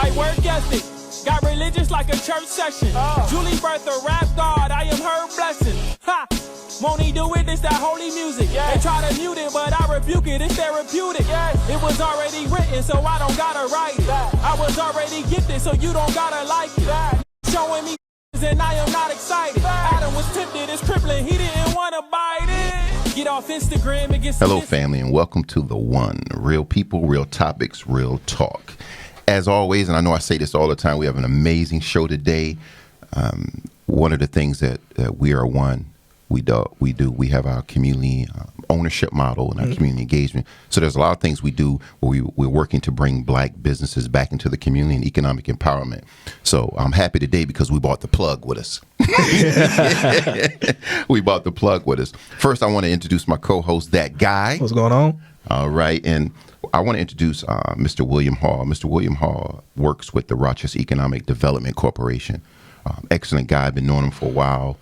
My work ethic got religious like a church session. Julie Bertha, rap God, I am her blessing. Ha! Won't he do it? It's that holy music. Yes. They try to mute it, but I rebuke it. It's therapeutic. Yes. It was already written, so I don't gotta write it. I was already gifted, so you don't gotta like it. Showing me and I am not excited. Adam was tempted, it's crippling. He didn't want to bite it. Get off Instagram and get some. Hello, family, and welcome to The One. Real people, real topics, real talk. As always, and I know I say this all the time, we have an amazing show today. One of the things that we are one, we have our community ownership model and our community engagement. So there's a lot of things we do where we're working to bring black businesses back into the community and economic empowerment. So I'm happy today because we brought the plug with us. We brought the plug with us. First, I want to introduce my co-host, That Guy. What's going on? All right. And I want to introduce Mr. William Hall. Mr. William Hall works with the Rochester Economic Development Corporation. Excellent guy. I've been knowing him for a while.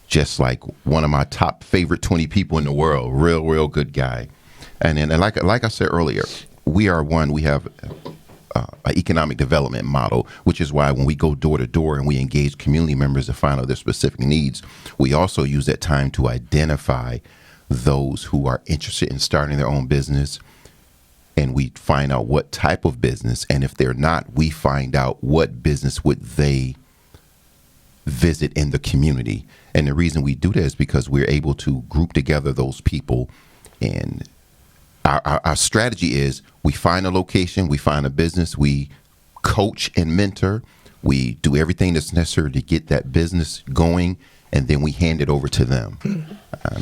Just like one of my top favorite 20 people in the world. Real good guy. And like I said earlier, we are one. We have an economic development model, which is why when we go door to door and we engage community members to find out their specific needs, we also use that time to identify those who are interested in starting their own business. And we find out what type of business. And if they're not, we find out what business would they visit in the community. And the reason we do that is because we're able to group together those people. And our strategy is we find a location, we find a business, we coach and mentor, we do everything that's necessary to get that business going, and then we hand it over to them.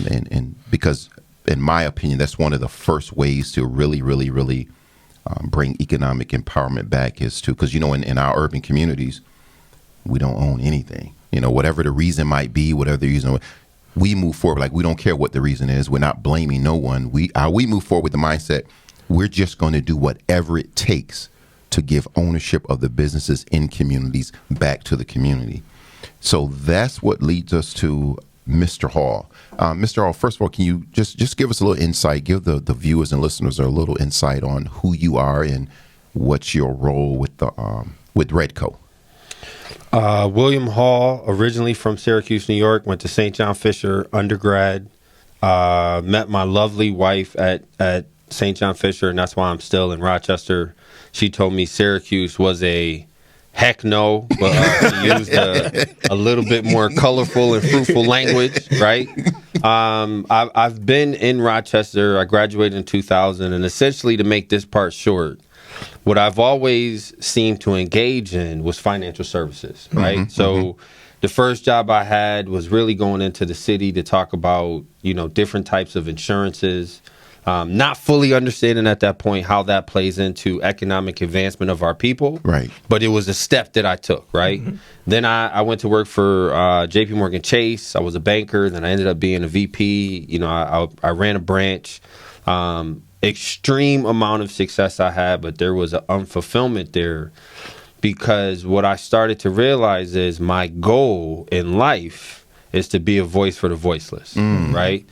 And because, in my opinion, that's one of the first ways to really bring economic empowerment back is to, because, in our urban communities, we don't own anything. Whatever the reason might be, whatever the reason, we move forward. Like, we don't care what the reason is. We're not blaming no one. We move forward with the mindset, we're just going to do whatever it takes to give ownership of the businesses in communities back to the community. So that's what leads us to Mr. Hall. Mr. Hall, first of all, can you just give us a little insight, give the viewers and listeners a little insight on who you are and what's your role with Redco? William Hall, originally from Syracuse, New York, went to St. John Fisher undergrad, met my lovely wife at St. John Fisher, and that's why I'm still in Rochester. She told me Syracuse was a heck no, but she used a little bit more colorful and fruitful language, right? I've been in Rochester. I graduated in 2000, and essentially, to make this part short, what I've always seemed to engage in was financial services, right? So the first job I had was really going into the city to talk about, different types of insurances, not fully understanding at that point how that plays into economic advancement of our people. Right. But it was a step that I took, right? Then I went to work for JP Morgan Chase. I was a banker. Then I ended up being a VP. I ran a branch. Extreme amount of success I had, but there was an unfulfillment there because what I started to realize is my goal in life is to be a voice for the voiceless, right?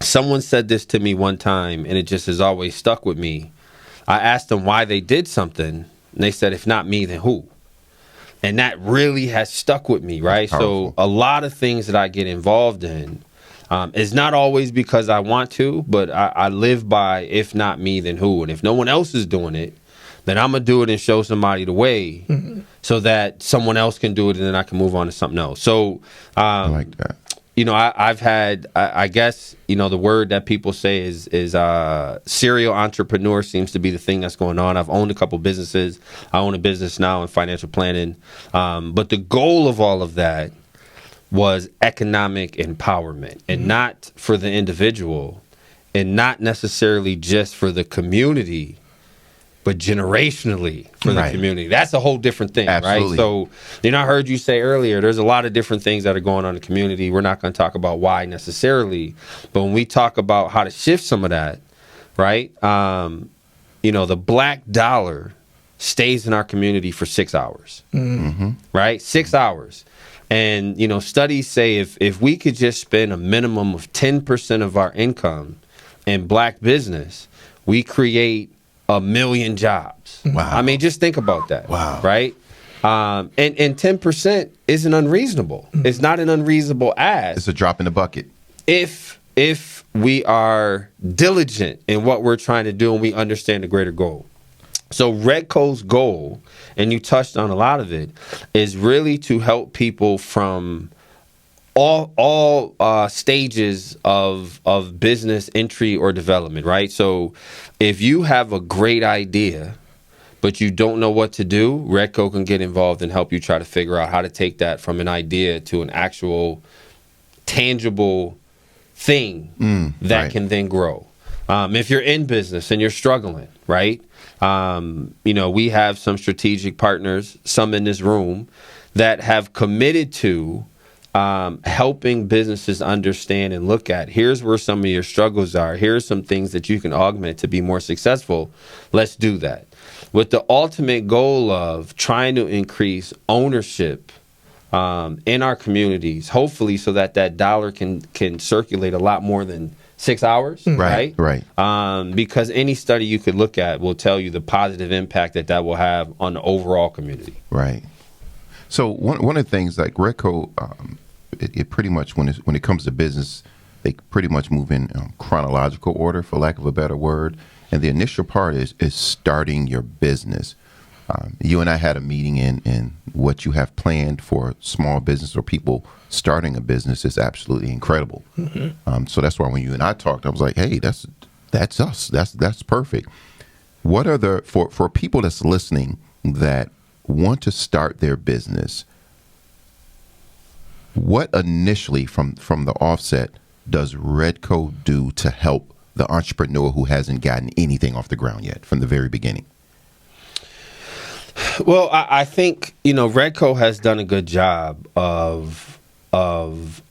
Someone said this to me one time, and it just has always stuck with me. I asked them why they did something, and they said, if not me, then who? And that really has stuck with me, right? So a lot of things that I get involved in is not always because I want to, but I live by, if not me, then who? And if no one else is doing it, then I'm going to do it and show somebody the way so that someone else can do it and then I can move on to something else. So, I like that. I've had, I guess, the word that people say is serial entrepreneur seems to be the thing that's going on. I've owned a couple businesses. I own a business now in financial planning. But the goal of all of that was economic empowerment, and not for the individual, and not necessarily just for the community, but generationally for the community. That's a whole different thing, right? So, I heard you say earlier, there's a lot of different things that are going on in the community. We're not going to talk about why necessarily, but when we talk about how to shift some of that, right? The black dollar stays in our community for 6 hours, right? 6 hours. And, studies say if we could just spend a minimum of 10% of our income in black business, we create 1 million jobs. Wow. I mean, just think about that. Wow. Right? And 10% isn't unreasonable. It's not an unreasonable ask. It's a drop in the bucket. If we are diligent in what we're trying to do and we understand the greater goal. So Redco's goal, and you touched on a lot of it, is really to help people from all stages of business entry or development, right? So if you have a great idea, but you don't know what to do, Redco can get involved and help you try to figure out how to take that from an idea to an actual tangible thing that can then grow. If you're in business and you're struggling, right? We have some strategic partners, some in this room, that have committed to helping businesses understand and look at, here's where some of your struggles are. Here's some things that you can augment to be more successful. Let's do that. With the ultimate goal of trying to increase ownership in our communities, hopefully so that dollar can circulate a lot more than 6 hours, right? Because any study you could look at will tell you the positive impact that will have on the overall community. Right. So one of the things like Redco, it pretty much when it comes to business, they pretty much move in chronological order, for lack of a better word. And the initial part is starting your business. You and I had a meeting, and what you have planned for small business or people starting a business is absolutely incredible. So that's why when you and I talked, I was like, hey, that's us. That's perfect. What are for people that's listening that want to start their business, what initially from the offset does Redco do to help the entrepreneur who hasn't gotten anything off the ground yet from the very beginning? Well, I think, Redco has done a good job of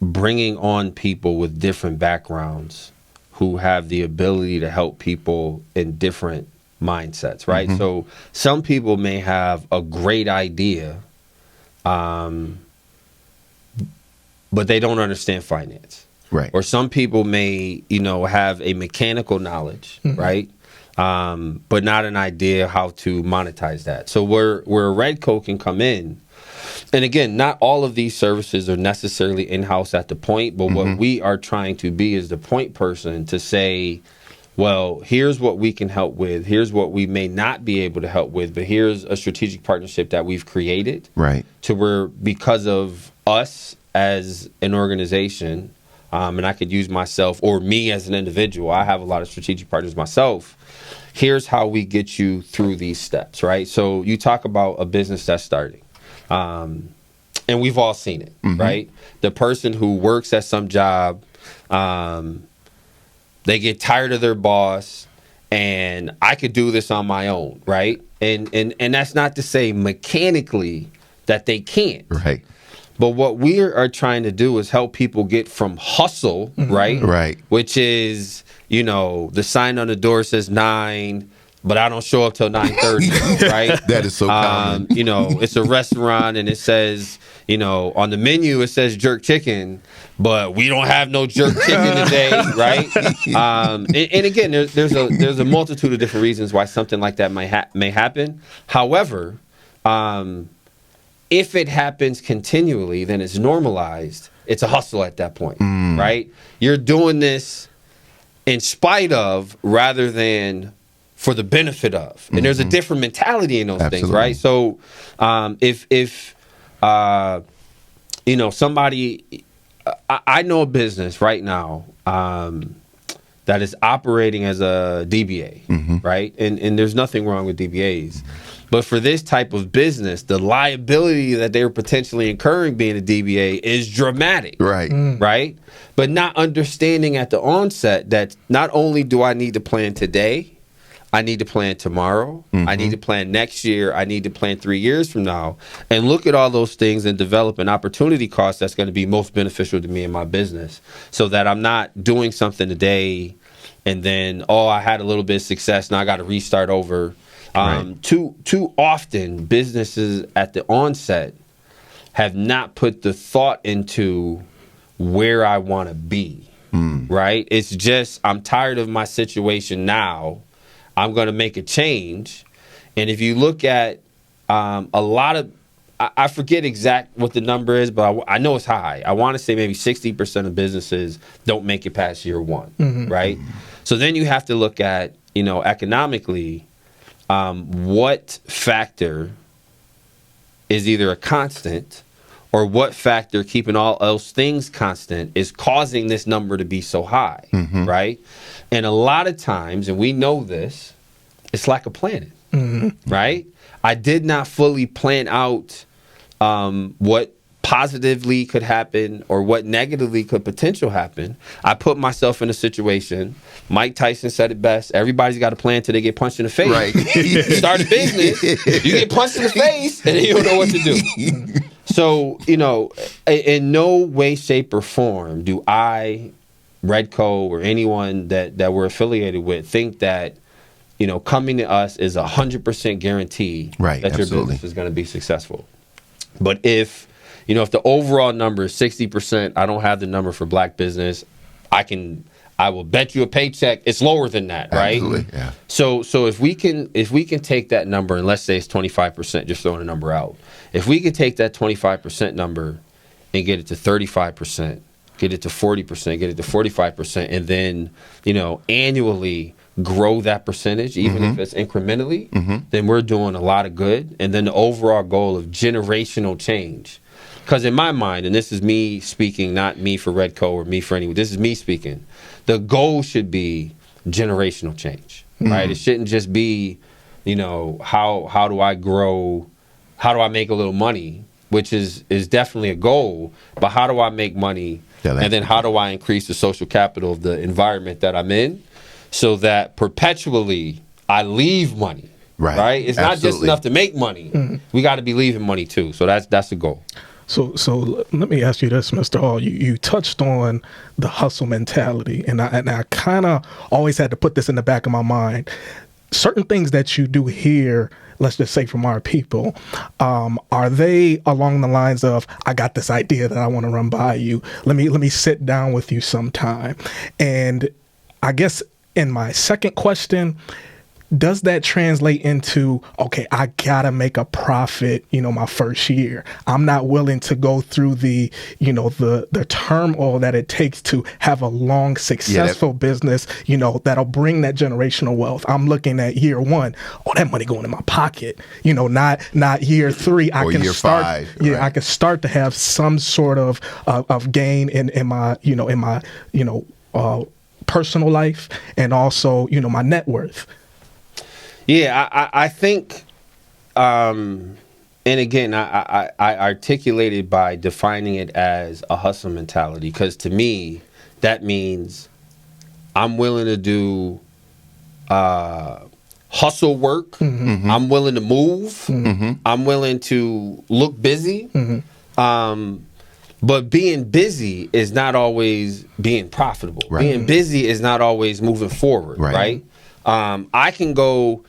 bringing on people with different backgrounds who have the ability to help people in different mindsets, right? So some people may have a great idea, but they don't understand finance. Right. Or some people may, have a mechanical knowledge, right? But not an idea how to monetize that. So where Redco can come in, and again, not all of these services are necessarily in-house at the point, but what we are trying to be is the point person to say, well, here's what we can help with. Here's what we may not be able to help with, but here's a strategic partnership that we've created. Right. To where, because of us as an organization, and I could use myself or me as an individual, I have a lot of strategic partners myself. Here's how we get you through these steps, right? So you talk about a business that's starting. And we've all seen it, right? The person who works at some job, they get tired of their boss, and I could do this on my own, right? And that's not to say mechanically that they can't. Right. But what we are trying to do is help people get from hustle, right? Right. Which is, the sign on the door says 9, but I don't show up till 9:30, right? That is so common. It's a restaurant and it says, on the menu it says jerk chicken, but we don't have no jerk chicken today, right? And again, there's a multitude of different reasons why something like that may happen. However, if it happens continually, then it's normalized. It's a hustle at that point, right? You're doing this in spite of rather than for the benefit of. And there's a different mentality in those things, right? So if somebody, I know a business right now that is operating as a DBA, right? And there's nothing wrong with DBAs. But for this type of business, the liability that they're potentially incurring being a DBA is dramatic. Right. Right? But not understanding at the onset that not only do I need to plan today, I need to plan tomorrow, I need to plan next year, I need to plan 3 years from now, and look at all those things and develop an opportunity cost that's going to be most beneficial to me in my business, so that I'm not doing something today and then, I had a little bit of success, now I got to restart over. Right. Too often, businesses at the onset have not put the thought into where I want to be, right? It's just, I'm tired of my situation now. I'm going to make a change. And if you look at a lot of, I forget exact what the number is, but I know it's high. I want to say maybe 60% of businesses don't make it past year one, right? So then you have to look at, economically, what factor is either a constant or what factor, keeping all else things constant, is causing this number to be so high, right? And a lot of times, and we know this, it's lack of planning, right? I did not fully plan out what positively could happen or what negatively could potentially happen. I put myself in a situation. Mike Tyson said it best. Everybody's got a plan till they get punched in the face. Right. You start a business, you get punched in the face, and then you don't know what to do. So, in no way, shape, or form do I, Redco, or anyone that we're affiliated with think that, coming to us is 100% guarantee that your business is going to be successful. But if the overall number is 60%, I don't have the number for black business. I will bet you a paycheck it's lower than that, right? Absolutely, yeah. So if we can take that number, and let's say it's 25%, just throwing a number out. If we could take that 25% number and get it to 35%, get it to 40%, get it to 45%, and then annually grow that percentage, even if it's incrementally, then we're doing a lot of good. And then the overall goal of generational change. Because in my mind, and this is me speaking, not me for Redco or me for anyone, this is me speaking, the goal should be generational change, right? It shouldn't just be, how do I grow, how do I make a little money, which is definitely a goal, but how do I make money, and then how do I increase the social capital of the environment that I'm in, so that perpetually I leave money, right? It's not just enough to make money. We got to be leaving money too. So that's the goal. So let me ask you this, Mr. Hall. You touched on the hustle mentality, and I kind of always had to put this in the back of my mind. Certain things that you do here, let's just say from our people, are they along the lines of, I got this idea that I want to run by you. Let me sit down with you sometime. And I guess in my second question, does that translate into, okay, I gotta make a profit, my first year. I'm not willing to go through the turmoil that it takes to have a long, successful business, that'll bring that generational wealth. I'm looking at year one, that money going in my pocket, not year three. I can start, 5, right? I can start to have some sort of gain in my, personal life, and also, my net worth. Yeah, I think, and again, I articulated by defining it as a hustle mentality, because to me, that means I'm willing to do hustle work. I'm willing to move. I'm willing to look busy. But being busy is not always being profitable. Right. Being busy is not always moving forward, right? I can go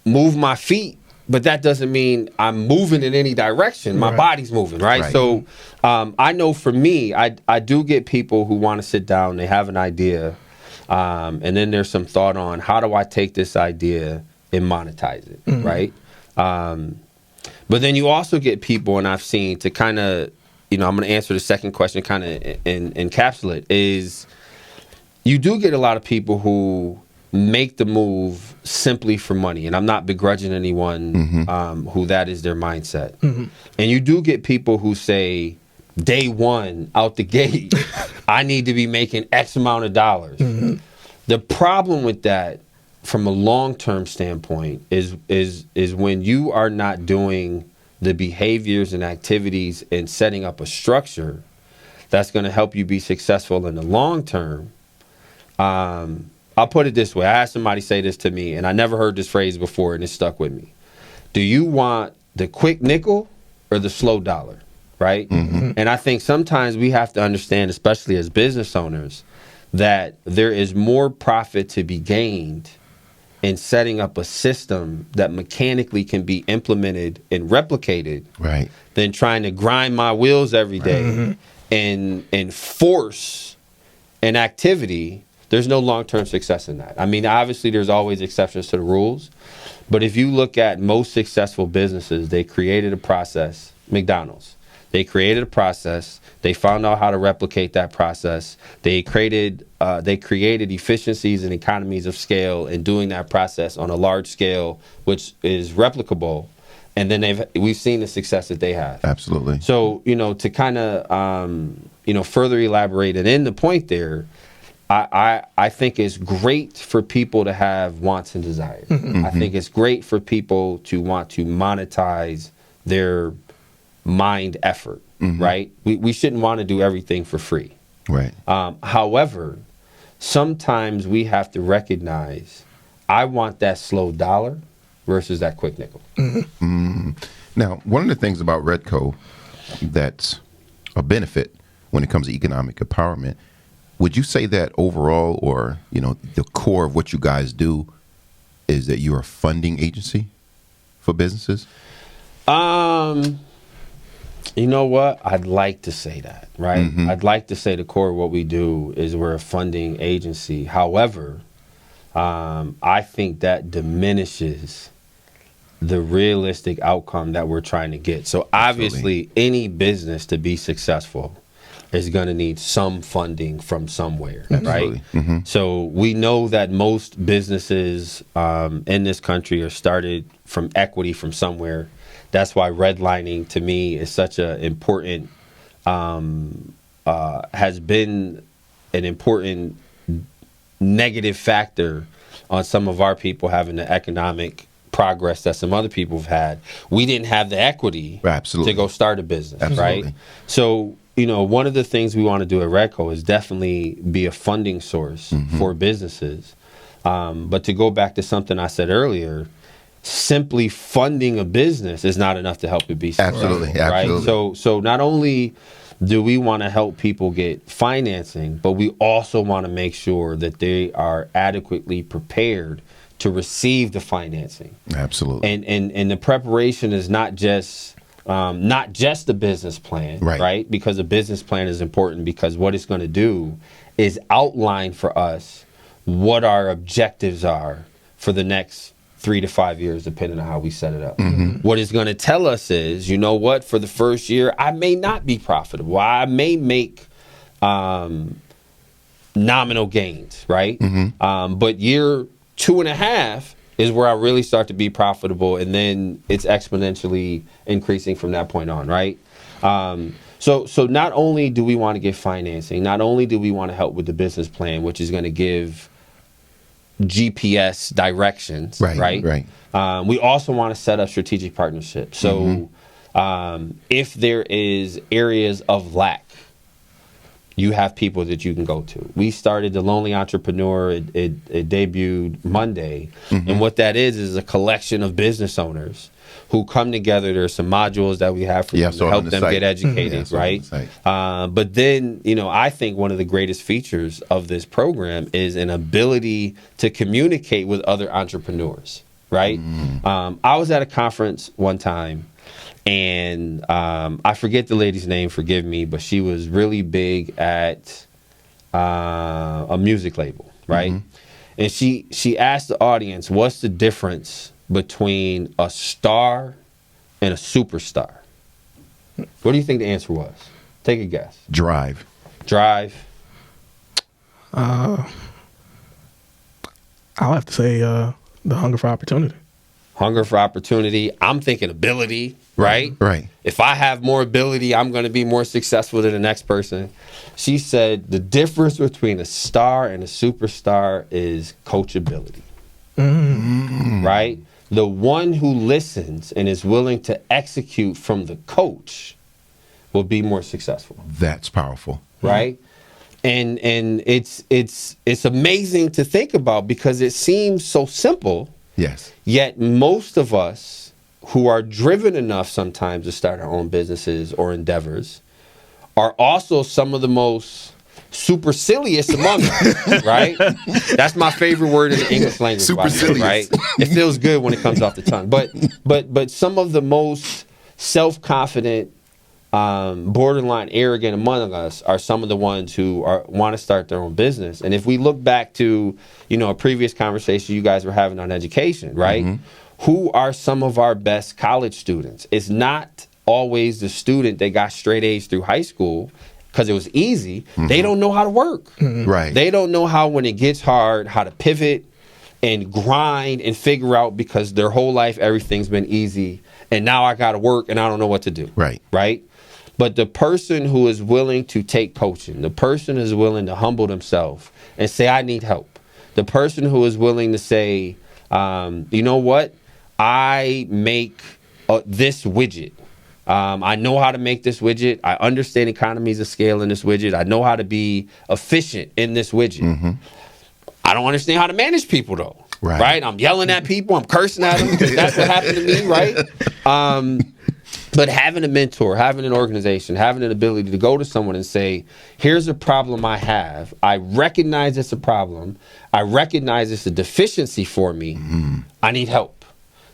move my feet, but that doesn't mean I'm moving in any direction. My body's moving, right? So I know for me, I do get people who want to sit down, they have an idea, and then there's some thought on, how do I take this idea and monetize it, right? But then you also get people, and I've seen, to kind of, I'm going to answer the second question, kind of encapsulate, is you do get a lot of people who make the move simply for money. And I'm not begrudging anyone who that is their mindset. And you do get people who say, day one, out the gate, I need to be making X amount of dollars. The problem with that, from a long-term standpoint, is when you are not doing the behaviors and activities and setting up a structure that's going to help you be successful in the long term. I'll put it this way. I had somebody say this to me, and I never heard this phrase before, and it stuck with me. Do you want the quick nickel or the slow dollar, right? And I think sometimes we have to understand, especially as business owners, that there is more profit to be gained in setting up a system that mechanically can be implemented and replicated, than trying to grind my wheels every day and force an activity there's no long-term success in that. I mean, obviously there's always exceptions to the rules, but if you look at most successful businesses, they created a process. McDonald's, they created a process. They found out how to replicate that process. They created efficiencies and economies of scale in doing that process on a large scale, which is replicable. And then we've seen the success that they have. Absolutely. So, to kind of, further elaborate and end the point there, I think it's great for people to have wants and desires. Mm-hmm. I think it's great for people to want to monetize their mind effort, mm-hmm. right? We shouldn't want to do everything for free. Right. However, sometimes we have to recognize, I want that slow dollar versus that quick nickel. Mm-hmm. Mm-hmm. Now, one of the things about Redco that's a benefit when it comes to economic empowerment, would you say that overall, or the core of what you guys do is that you're a funding agency for businesses? You know what? I'd like to say that, right? Mm-hmm. I'd like to say the core of what we do is we're a funding agency. However, I think that diminishes the realistic outcome that we're trying to get. So obviously, any business to be successful is going to need some funding from somewhere, Absolutely. Right? Mm-hmm. So we know that most businesses in this country are started from equity from somewhere. That's why redlining to me is such an important, has been an important negative factor on some of our people having the economic progress that some other people have had. We didn't have the equity Absolutely. to go start a business, Absolutely. right? So, one of the things we want to do at Redco is definitely be a funding source mm-hmm. for businesses. But to go back to something I said earlier, simply funding a business is not enough to help it be successful. Absolutely. Right? Absolutely. So not only do we want to help people get financing, but we also want to make sure that they are adequately prepared to receive the financing. Absolutely. And the preparation is not just the business plan, right? Because a business plan is important because what it's going to do is outline for us what our objectives are for the next 3 to 5 years, depending on how we set it up. Mm-hmm. What it's going to tell us is, for the first year, I may not be profitable. I may make nominal gains, right? Mm-hmm. But year 2.5 is where I really start to be profitable, and then it's exponentially increasing from that point on, right? So not only do we want to get financing, not only do we want to help with the business plan, which is going to give GPS directions, right? We also want to set up strategic partnerships. So if there is areas of lack, you have people that you can go to. We started The Lonely Entrepreneur. It debuted Monday. Mm-hmm. And what that is a collection of business owners who come together. There's some modules that we have for them to help them get educated, mm-hmm. right? But then, I think one of the greatest features of this program is an ability to communicate with other entrepreneurs, right? Mm. I was at a conference one time, and I forget the lady's name, forgive me, but she was really big at a music label, right? Mm-hmm. And she asked the audience, what's the difference between a star and a superstar? What do you think the answer was? Take a guess. Drive. I'll have to say the hunger for opportunity. Hunger for opportunity. I'm thinking ability, right? Right. If I have more ability, I'm going to be more successful than the next person. She said the difference between a star and a superstar is coachability, right? The one who listens and is willing to execute from the coach will be more successful. That's powerful. Right? And it's amazing to think about because it seems so simple. Yes. Yet most of us who are driven enough sometimes to start our own businesses or endeavors are also some of the most supercilious among us, right? That's my favorite word in the English language, supercilious, right? It feels good when it comes off the tongue. But some of the most self-confident, borderline arrogant among us are some of the ones who want to start their own business. And if we look back to, a previous conversation you guys were having on education, right? Who are some of our best college students? It's not always the student that got straight A's through high school because it was easy. They don't know how to work. Right. They don't know how, when it gets hard, how to pivot and grind and figure out, because their whole life everything's been easy and now I got to work and I don't know what to do. Right. But the person who is willing to take coaching, the person who is willing to humble themselves and say, I need help. The person who is willing to say, you know what? I make this widget. I know how to make this widget. I understand economies of scale in this widget. I know how to be efficient in this widget. I don't understand how to manage people, though. Right? I'm yelling at people. I'm cursing at them because that's what happened to me, right? But having a mentor, having an organization, having an ability to go to someone and say, here's a problem I have. I recognize it's a problem. I recognize it's a deficiency for me. I need help.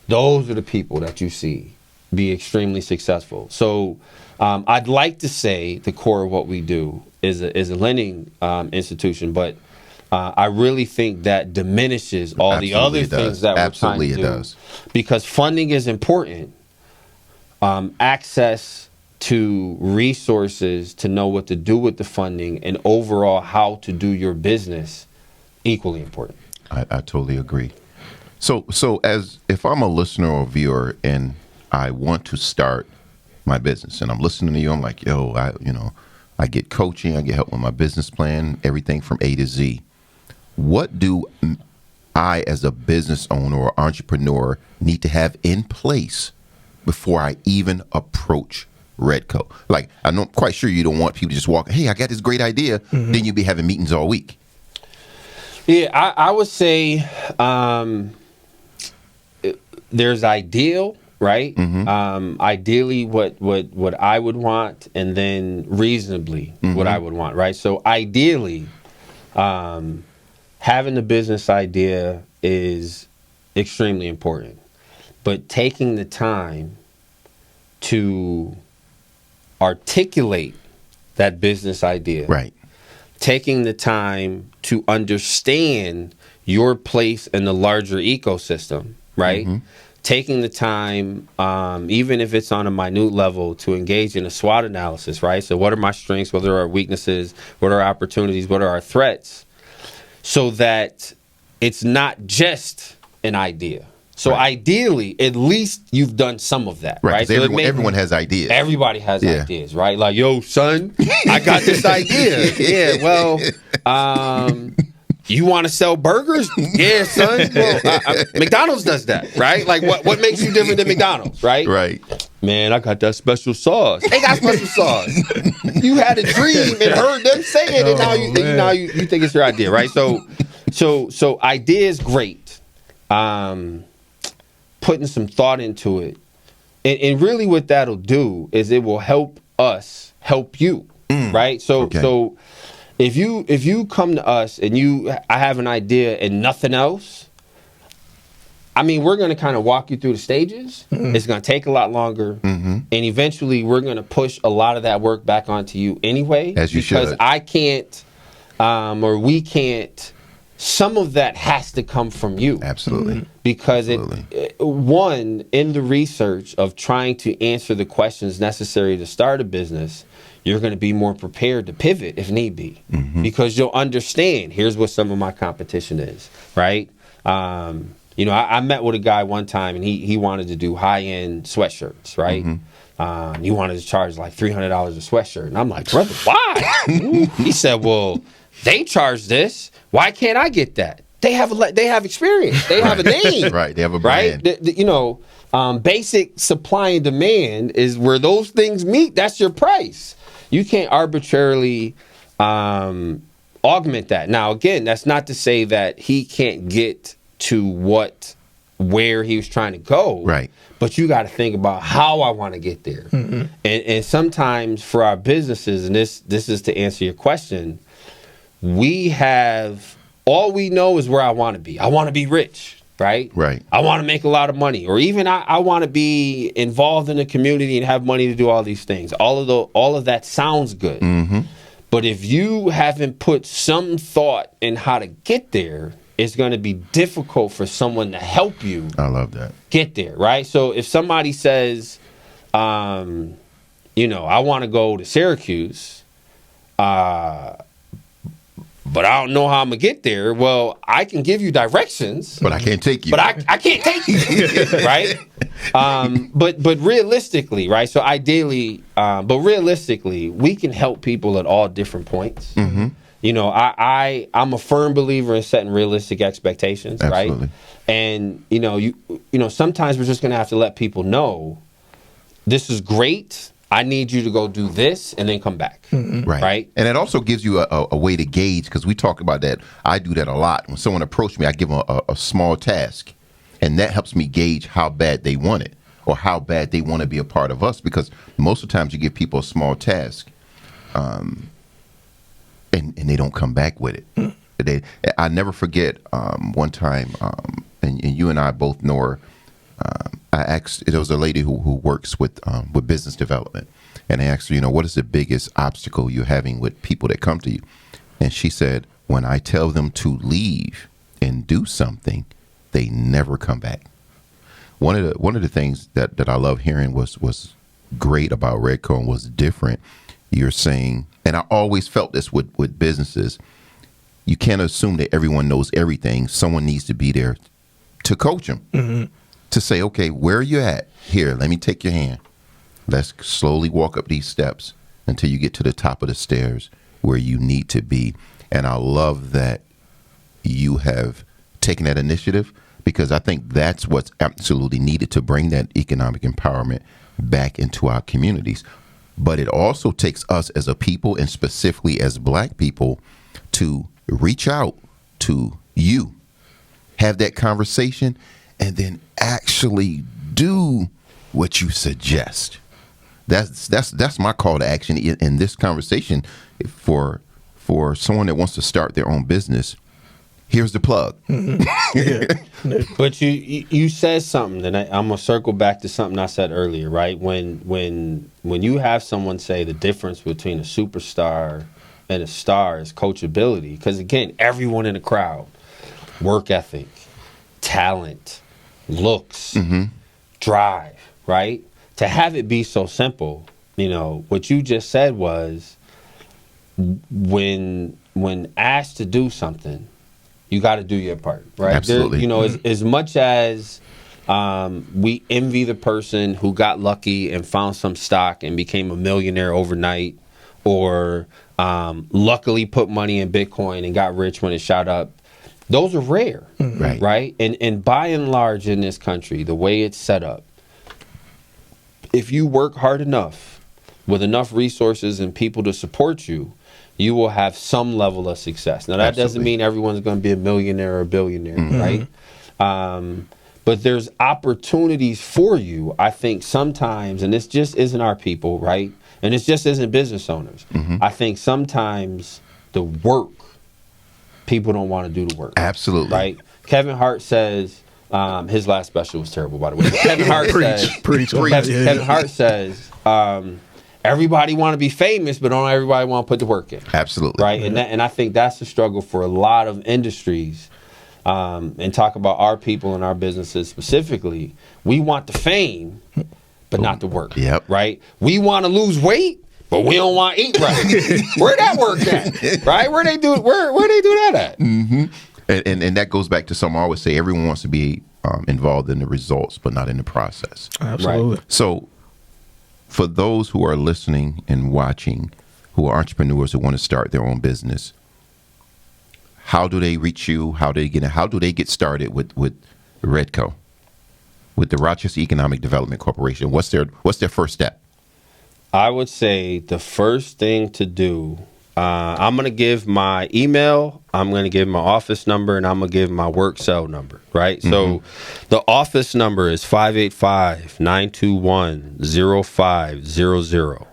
Those are the people that you see be extremely successful. So I'd like to say the core of what we do is a lending institution, but I really think that diminishes all the other things that we're trying to do. Because funding is important. Access to resources to know what to do with the funding and overall how to do your business, equally important. I totally agree. So as if I'm a listener or viewer and I want to start my business and I'm listening to you, I'm like, yo, I get coaching, I get help with my business plan, everything from A to Z. What do I, as a business owner or entrepreneur, need to have in place before I even approach Redco? Like, I'm not quite sure you don't want people to just walk, hey, I got this great idea. Then you'll be having meetings all week. Yeah, I would say there's ideal, right? Ideally what I would want, and then reasonably what I would want, right? So ideally, having a business idea is extremely important. But taking the time to articulate that business idea, right? Taking the time to understand your place in the larger ecosystem, right? Taking the time, even if it's on a minute level, to engage in a SWOT analysis, right? So what are my strengths? What are our weaknesses? What are our opportunities? What are our threats? So that it's not just an idea. So ideally, at least you've done some of that, right? So everyone has ideas. Everybody has ideas, right? Like, yo, son, I got this idea. Yeah, well, you want to sell burgers? Yeah, son. Well, McDonald's does that, right? Like, what makes you different than McDonald's, right? Right. Man, I got that special sauce. They got special sauce. You had a dream and heard them say it, and now you think it's your idea, right? So idea is great. Putting some thought into it, and really what that'll do is it will help us help you, right? So if you come to us and I have an idea and nothing else, I mean, we're going to kind of walk you through the stages. It's going to take a lot longer, and eventually we're going to push a lot of that work back onto you anyway. As you should. Because I can't, or we can't. Some of that has to come from you. Absolutely. Because one, in the research of trying to answer the questions necessary to start a business, you're going to be more prepared to pivot if need be. Because you'll understand, here's what some of my competition is, right? I met with a guy one time, and he wanted to do high-end sweatshirts, right? He wanted to charge like $300 a sweatshirt. And I'm like, brother, why? He said, well, they charge this. Why can't I get that? They have experience. They have a name. Right. They have a brand. Right. Basic supply and demand is where those things meet. That's your price. You can't arbitrarily augment that. Now, again, that's not to say that he can't get to where he was trying to go. Right. But you got to think about how I want to get there. And sometimes for our businesses, and this is to answer your question, all we know is where I want to be. I want to be rich. right? Right. I want to make a lot of money, or even I want to be involved in the community and have money to do all these things. All of that sounds good. Mm-hmm. But if you haven't put some thought in how to get there, it's going to be difficult for someone to help you. I love that. Get there, right? So if somebody says, I want to go to Syracuse, but I don't know how I'm going to get there. Well, I can give you directions. But I can't take you. But I can't take you, right? But realistically, right? So ideally, but realistically, we can help people at all different points. Mm-hmm. I'm a firm believer in setting realistic expectations, Absolutely. right? And sometimes we're just going to have to let people know, this is great. I need you to go do this and then come back. Mm-hmm. Right. And it also gives you a way to gauge, because we talk about that. I do that a lot. When someone approaches me, I give them a small task, and that helps me gauge how bad they want it or how bad they want to be a part of us, because most of the times you give people a small task and they don't come back with it. I never forget one time, and you and I both know her. I asked, there was a lady who works with business development, and I asked her, what is the biggest obstacle you're having with people that come to you? And she said, when I tell them to leave and do something, they never come back. One of the things that I love hearing was great about Redco and was different. You're saying, and I always felt this with businesses, you can't assume that everyone knows everything. Someone needs to be there to coach them. Mm-hmm. To say, okay, where are you at? Here, let me take your hand. Let's slowly walk up these steps until you get to the top of the stairs where you need to be. And I love that you have taken that initiative, because I think that's what's absolutely needed to bring that economic empowerment back into our communities. But it also takes us as a people, and specifically as Black people, to reach out to you, have that conversation, and then actually do what you suggest. That's my call to action in this conversation. For someone that wants to start their own business, here's the plug. But you said something, and I'm gonna circle back to something I said earlier, right? When you have someone say the difference between a superstar and a star is coachability, because again, everyone in the crowd, work ethic, talent, looks, drive, right? To have it be so simple, what you just said was, when asked to do something, you got to do your part, right? Absolutely. As much as we envy the person who got lucky and found some stock and became a millionaire overnight, or luckily put money in Bitcoin and got rich when it shot up, those are rare, right? And by and large in this country, the way it's set up, if you work hard enough with enough resources and people to support you, you will have some level of success. Now, that doesn't mean everyone's going to be a millionaire or a billionaire, right? But there's opportunities for you, I think, sometimes, and this just isn't our people, right? And this just isn't business owners. I think sometimes the work, people don't want to do the work. Absolutely. Right? Kevin Hart says, his last special was terrible, by the way. Kevin Hart says, Kevin Hart says, everybody want to be famous, but don't everybody want to put the work in. Absolutely. Right? And I think that's the struggle for a lot of industries. And talk about our people and our businesses specifically. We want the fame, but not the work. Yep. Right? We want to lose weight, but we don't want to eat right. Where that work at? Right? Where they do that at? Mm-hmm. And that goes back to something I always say: everyone wants to be involved in the results, but not in the process. Absolutely. Right. So, for those who are listening and watching, who are entrepreneurs who want to start their own business, how do they reach you? How do they get started with Redco, with the Rochester Economic Development Corporation? What's their first step? I would say the first thing to do, I'm going to give my email, I'm going to give my office number, and I'm going to give my work cell number, right? So the office number is 585-921-0500.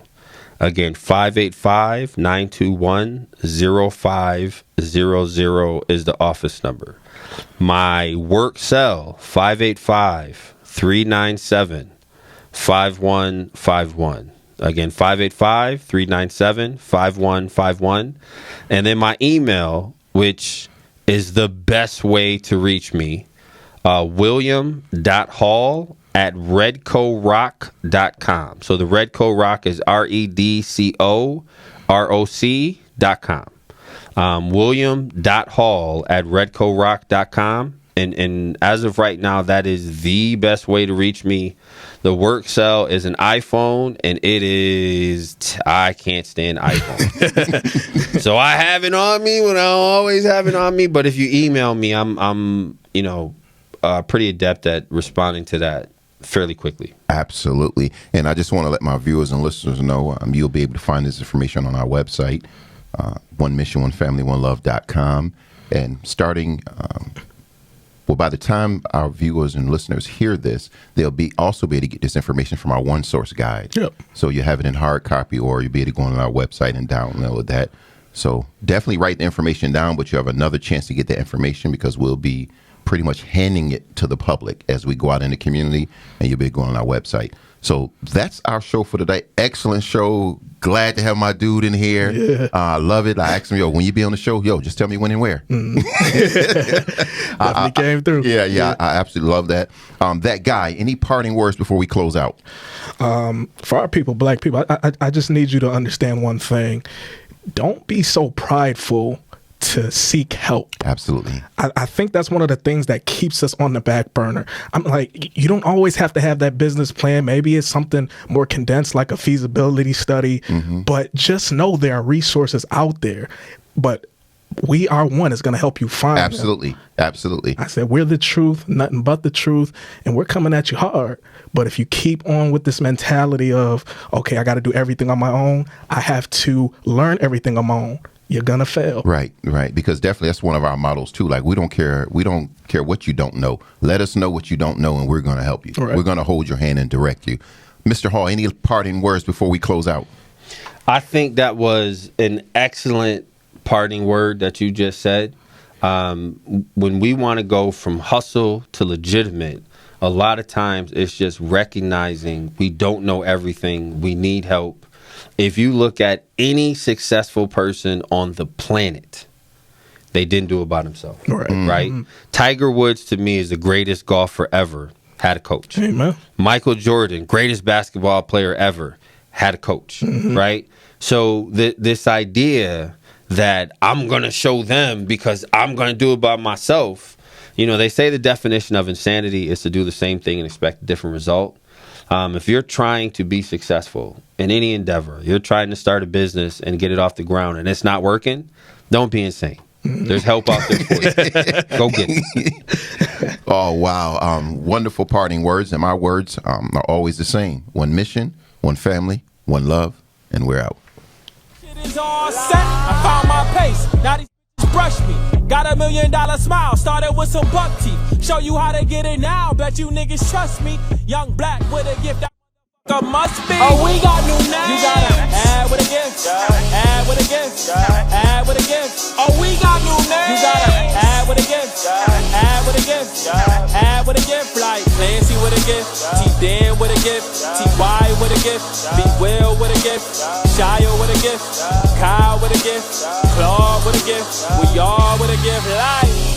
Again, 585-921-0500 is the office number. My work cell, 585-397-5151. Again, 585-397-5151. And then my email, which is the best way to reach me, william.hall@redcorock.com. So the Redco Rock is REDCOROC.com. William.hall@redcorock.com. And as of right now, that is the best way to reach me. The work cell is an iPhone, and it is I can't stand iPhone. So I have it on me when I always have it on me. But if you email me, I'm pretty adept at responding to that fairly quickly. Absolutely. And I just want to let my viewers and listeners know you'll be able to find this information on our website, One Mission, One Family, One Love.com. And starting by the time our viewers and listeners hear this, they'll also be able to get this information from our One Source guide. Yep. So you have it in hard copy, or you'll be able to go on our website and download that. So definitely write the information down, but you have another chance to get that information because we'll be pretty much handing it to the public as we go out in the community, and you'll be going on our website. So that's our show for today. Excellent show. Glad to have my dude in here. Yeah. I love it. I asked him, when you be on the show, just tell me when and where. Definitely came through. Yeah. I absolutely love that. That guy, any parting words before we close out? For our people, black people, I just need you to understand one thing. Don't be so prideful to seek help. Absolutely. I think that's one of the things that keeps us on the back burner. I'm like, you don't always have to have that business plan. Maybe it's something more condensed like a feasibility study, but just know there are resources out there. But We Are One is going to help you find them. Absolutely. I said, we're the truth, nothing but the truth, and we're coming at you hard. But if you keep on with this mentality of, okay, I got to do everything on my own, I have to learn everything on my own, you're gonna fail. Right. Because definitely that's one of our models too. Like we don't care what you don't know. Let us know what you don't know, and we're gonna help you. Right. We're gonna hold your hand and direct you. Mr. Hall, any parting words before we close out? I think that was an excellent parting word that you just said. When we want to go from hustle to legitimate, a lot of times it's just recognizing we don't know everything. We need help. If you look at any successful person on the planet, they didn't do it by themselves. Right? Tiger Woods, to me, is the greatest golfer ever, had a coach. Amen. Michael Jordan, greatest basketball player ever, had a coach. Right? So this idea that I'm going to show them because I'm going to do it by myself, they say the definition of insanity is to do the same thing and expect a different result. If you're trying to be successful in any endeavor, you're trying to start a business and get it off the ground and it's not working, don't be insane. There's help out there for you. Go get it. Oh, wow. Wonderful parting words. And my words are always the same. One mission, one family, one love, and we're out. Shit is all set. I found my pace. Now these brush me. Got $1 million smile. Started with some buck teeth. Show you how to get it now. Bet you niggas trust me. Young black with a gift. Must be. Oh, we got new names. You gotta add with a gift. Add with a gift. Add with a gift. Oh, we got new names. You gotta add with a gift. Add with a gift. Add with a gift. Like Nancy with a gift. T Dan with a gift. T.Y. with a gift. B Will with a gift. Shia with a gift. Kyle with a gift. Claude with a gift. We all with a gift. Like.